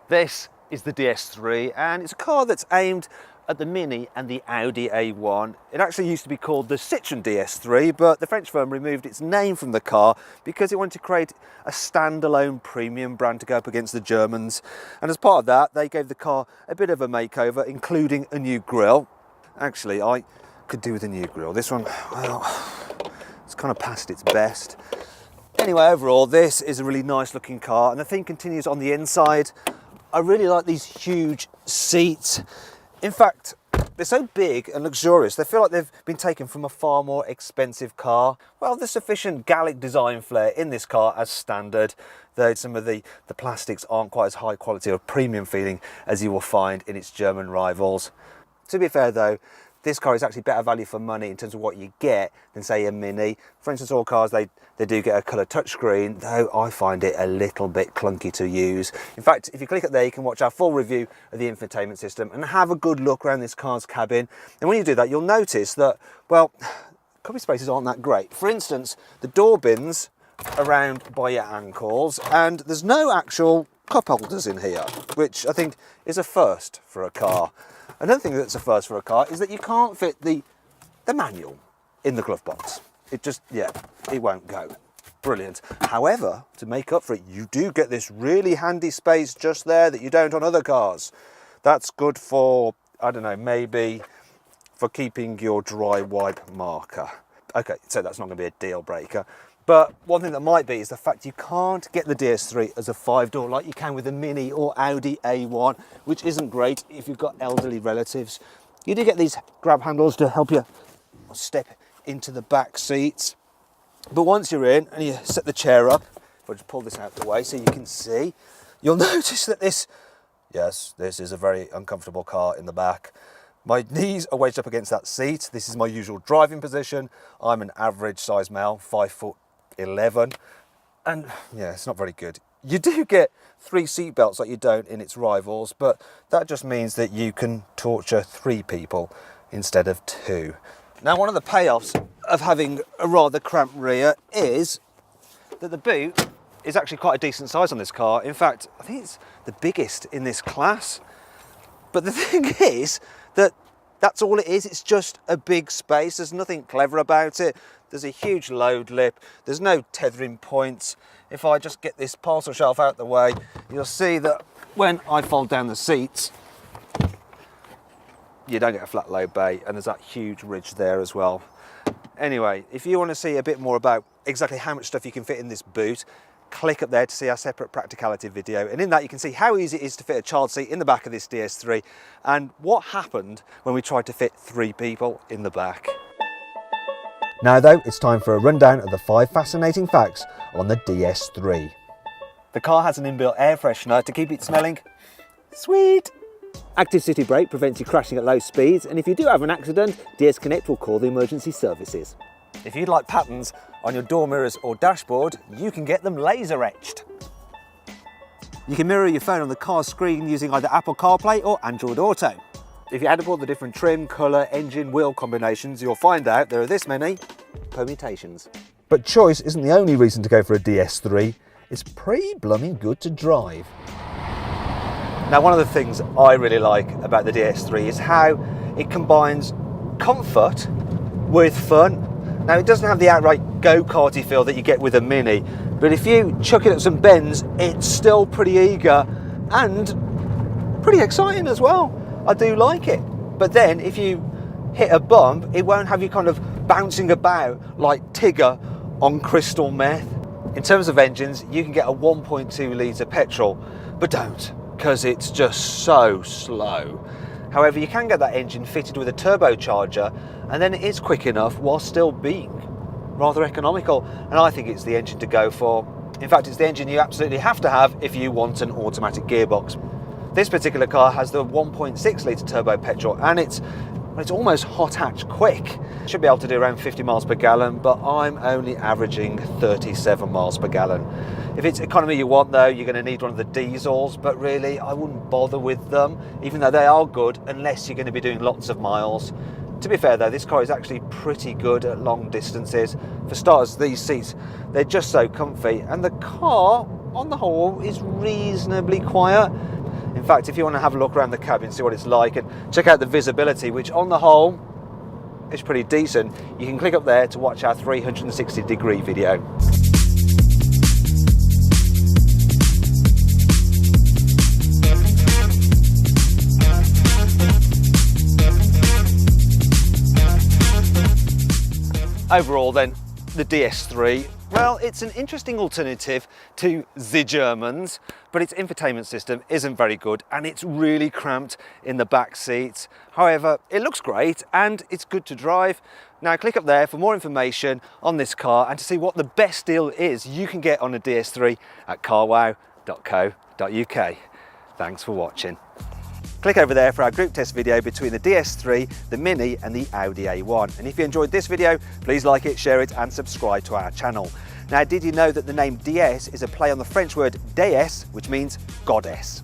This is the DS3, and it's a car that's aimed at the Mini and the Audi A1. It actually used to be called the Citroen DS3, but the French firm removed its name from the car because it wanted to create a standalone premium brand to go up against the Germans. And as part of that, they gave the car a bit of a makeover, including a new grille. Actually, I could do with a new grille. This one, well, it's kind of past its best. Anyway, overall, this is a really nice looking car, and the theme continues on the inside. I really like these huge seats. In fact, they're so big and luxurious, they feel like they've been taken from a far more expensive car. Well, there's sufficient Gallic design flair in this car as standard, though some of the plastics aren't quite as high quality or premium feeling as you will find in its German rivals. To be fair though, this car is actually better value for money in terms of what you get than say a Mini. For instance, all cars, they do get a colour touchscreen, though I find it a little bit clunky to use. In fact, if you click up there, you can watch our full review of the infotainment system and have a good look around this car's cabin. And when you do that, you'll notice that, well, cubby spaces aren't that great. For instance, the door bins around by your ankles, and there's no actual cup holders in here, which I think is a first for a car. Another thing that's a first for a car is that you can't fit the manual in the glove box. It just, yeah, it won't go. Brilliant. However, to make up for it, you do get this really handy space just there that you don't on other cars. That's good for, I don't know, maybe for keeping your dry wipe marker. Okay, so that's not going to be a deal breaker. But one thing that might be is the fact you can't get the DS3 as a 5-door like you can with a Mini or Audi A1, which isn't great if you've got elderly relatives. You do get these grab handles to help you step into the back seats. But once you're in and you set the chair up, if I just pull this out the way so you can see, you'll notice that this is a very uncomfortable car in the back. My knees are wedged up against that seat. This is my usual driving position. I'm an average size male, 5'11", and yeah, it's not very good. You do get 3 seat belts like you don't in its rivals, but that just means that you can torture 3 people instead of 2. Now, one of the payoffs of having a rather cramped rear is that the boot is actually quite a decent size on this car. In fact, I think it's the biggest in this class. But the thing is that that's all it is. It's just a big space. There's nothing clever about it. There's a huge load lip. There's no tethering points. If I just get this parcel shelf out the way, you'll see that when I fold down the seats, you don't get a flat load bay, and there's that huge ridge there as well. Anyway, if you want to see a bit more about exactly how much stuff you can fit in this boot, click up there to see our separate practicality video, and in that you can see how easy it is to fit a child seat in the back of this DS3 and what happened when we tried to fit 3 people in the back. Now though, it's time for a rundown of the 5 fascinating facts on the DS3. The car has an inbuilt air freshener to keep it smelling sweet. Active City Brake prevents you crashing at low speeds, and if you do have an accident, DS Connect will call the emergency services. If you'd like patterns on your door mirrors or dashboard, you can get them laser etched. You can mirror your phone on the car's screen using either Apple CarPlay or Android Auto. If you add up all the different trim, colour, engine, wheel combinations, you'll find out there are this many permutations. But choice isn't the only reason to go for a DS3. It's pretty blooming good to drive. Now, one of the things I really like about the DS3 is how it combines comfort with fun. Now, it doesn't have the outright go-karty feel that you get with a Mini, but if you chuck it at some bends, it's still pretty eager and pretty exciting as well. I do like it. But then if you hit a bump, it won't have you kind of bouncing about like Tigger on crystal meth. In terms of engines, you can get a 1.2 litre petrol, but don't, because it's just so slow. However, you can get that engine fitted with a turbocharger, and then it is quick enough while still being rather economical, and I think it's the engine to go for. In fact, it's the engine you absolutely have to have if you want an automatic gearbox. This particular car has the 1.6 litre turbo petrol, and it's almost hot hatch quick. Should be able to do around 50 miles per gallon, but I'm only averaging 37 miles per gallon. If it's economy you want though, you're going to need one of the diesels, but really I wouldn't bother with them, even though they are good, unless you're going to be doing lots of miles. To be fair though, this car is actually pretty good at long distances. For starters, these seats, they're just so comfy, and the car on the whole is reasonably quiet. fact, if you want to have a look around the cabin, see what it's like, and check out the visibility, which on the whole is pretty decent, you can click up there to watch our 360-degree video. Overall then, the DS3, well, it's an interesting alternative to the Germans, but its infotainment system isn't very good and it's really cramped in the back seats. However, it looks great and it's good to drive. Now click up there for more information on this car and to see what the best deal is you can get on a DS3 at carwow.co.uk. Thanks for watching. Click over there for our group test video between the DS3, the Mini and the Audi A1. And if you enjoyed this video, please like it, share it and subscribe to our channel. Now, did you know that the name DS is a play on the French word déesse, which means goddess?